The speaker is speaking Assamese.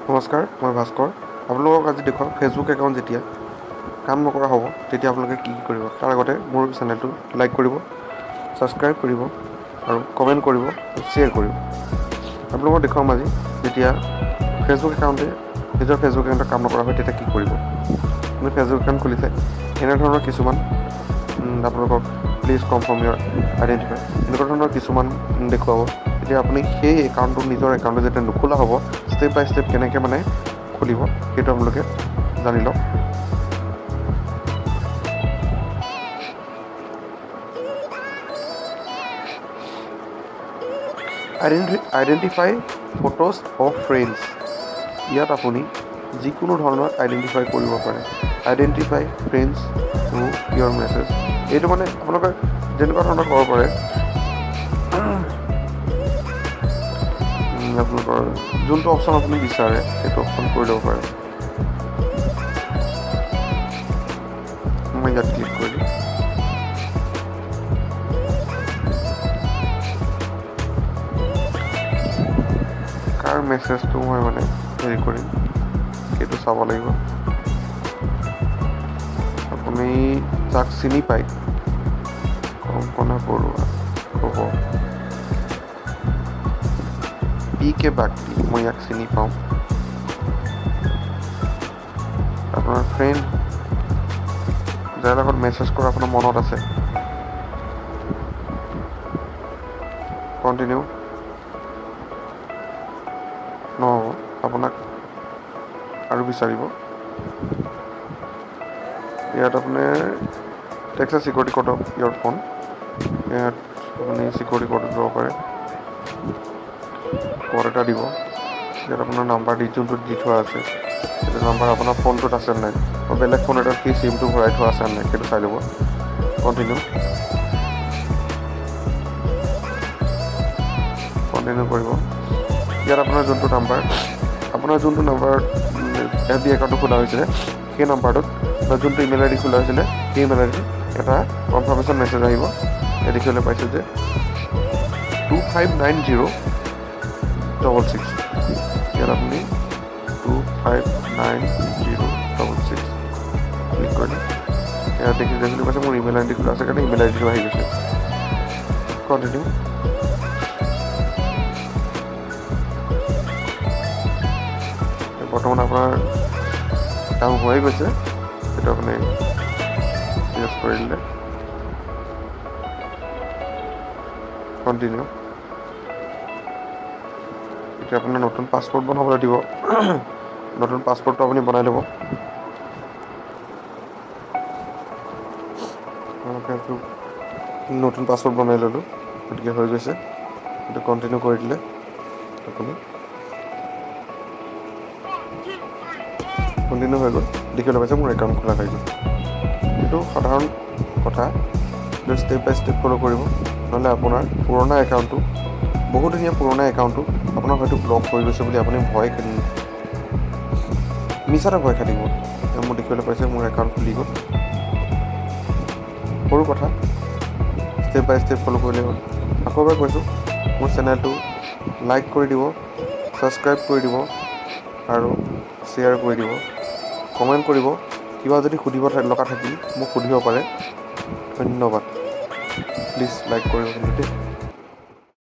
নমস্কাৰ, মই ভাস্কৰ। আপোনালোকক আজি দেখুৱাম ফেচবুক একাউণ্ট যেতিয়া কাম নকৰা হ'ব তেতিয়া আপোনালোকে কি কৰিব। তাৰ আগতে মোৰ চেনেলটো লাইক কৰিব, ছাবস্ক্ৰাইব কৰিব আৰু কমেণ্ট কৰিব, শ্বেয়াৰ কৰিব। আপোনালোকক দেখুৱাম আজি যেতিয়া ফেচবুক একাউণ্টে নিজৰ ফেচবুক একাউণ্টত কাম নকৰা হয় তেতিয়া কি কৰিব। আপুনি ফেচবুক একাউণ্ট খুলিছে, এনেধৰণৰ কিছুমান আপোনালোকক প্লিজ কনফাৰ্ম ইয়ৰ আইডেণ্টিফাই এনেকুৱা ধৰণৰ কিছুমান দেখুৱাব। তেতিয়া আপুনি সেই একাউণ্টটো নিজৰ একাউণ্টটো যেতিয়া নোখোলা হ'ব, ষ্টেপ বাই ষ্টেপ কেনেকৈ খুলিব সেইটো আপোনালোকে জানি লওক। Identify photos of friends. ইয়াত আপুনি যিকোনো ধৰণৰ আইডেণ্টিফাই কৰিব পাৰে। আইডেণ্টিফাই ফ্ৰেণ্ডছ থ্ৰু ইয়ৰ মেছেজ। এইটো আপোনালোকে যেনেকুৱা ধৰণৰ ক'ব পাৰে, আপোনালোকৰ যোনটো অপশ্যন আপুনি বিচাৰে সেইটো অপশ্যন কৰি ল'ব পাৰে। মই ইয়াত ক্লিক কৰি দিম। কাৰ মেছেজটো মই হেৰি কৰিম সেইটো চাব লাগিব। আপুনি যাক চিনি পায়, কংকনা বৰুৱা ক'ব PK বাগদি, মই ইয়াক চিনি পাওঁ। আপোনাৰ ফ্ৰেণ্ড যাৰ লগত মেছেজ কৰা আপোনাৰ মনত আছে, কণ্টিনিউ নহ'ব, আপোনাক আৰু বিচাৰিব। ইয়াত আপোনাৰ text security code of your phone, ইয়াত আপুনি চিকিউৰিটি কোড দিব পাৰে। কোড এটা দিব, ইয়াত আপোনাৰ নাম্বাৰ যোনটো দি থোৱা আছে সেইটো নাম্বাৰ আপোনাৰ ফোনটোত আছে নাই, বা বেলেগ ফোন এটাত সেই চিমটো ভৰাই থোৱা আছে নাই সেইটো চাই ল'ব। কণ্টিনিউ কৰিব। ইয়াত আপোনাৰ যোনটো নাম্বাৰ FB একাউণ্টটো খোলা হৈছিলে সেই নাম্বাৰটোত বা যোনটো ইমেইল ID খোলা হৈছিলে সেই ইমেইল ID এটা কনফাৰ্মেশ্যন মেছেজ আহিব। ইয়াত দেখিবলৈ পাইছোঁ যে 259066। ইয়াত আপুনি 259066 ক্লিক কৰিলে ইয়াত দেখিবলৈ পাইছে মোৰ ইমেইল ID খোলা আছে কাৰণে ইমেইল IDটো আহি গৈছে। কণ্টিনিউ। বৰ্তমান আপোনাৰ কাম হৈ গৈছে, সেইটো আপুনি ইউজ কৰি দিলে। কণ্টিনিউ। এতিয়া আপোনাৰ নতুন পাছপৰ্ট বনাবলৈ দিব। নতুন পাছপৰ্টটো আপুনি বনাই ল'ব। নতুন পাছপৰ্ট বনাই ল'লোঁ, গতিকে হৈ গৈছে। এইটো কণ্টিনিউ কৰি দিলে আপুনি কণ্টিনিউ হৈ গ'ল। দেখিবলৈ পাইছে মোৰ একাউণ্ট খোলা হৈ গ'ল। এইটো সাধাৰণ কথা, ষ্টেপ বাই ষ্টেপ ফ'ল' কৰিব, নহ'লে আপোনাৰ পুৰণা একাউণ্টটো বহুদিনীয়া পুৰণা একাউণ্টটো আপোনাৰ হয়তো ব্লক হৈ গৈছে বুলি আপুনি মিছাতে ভয় খাটিব। মোৰ দেখিবলৈ পাইছে মোৰ একাউণ্ট খুলি গ'ল। সৰু কথা, ষ্টেপ বাই ষ্টেপ ফ'ল' কৰিলে হ'ল। আকৌ এবাৰ কৈছোঁ, মোৰ চেনেলটো লাইক কৰি দিব, ছাবস্ক্ৰাইব কৰি দিব আৰু শ্বেয়াৰ কৰি দিব, কমেণ্ট কৰিব। কিবা যদি সুধিব লগা থাকিল মোক সুধিব পাৰে। ধন্যবাদ। প্লিজ লাইক কৰিব কিন্তু দেই।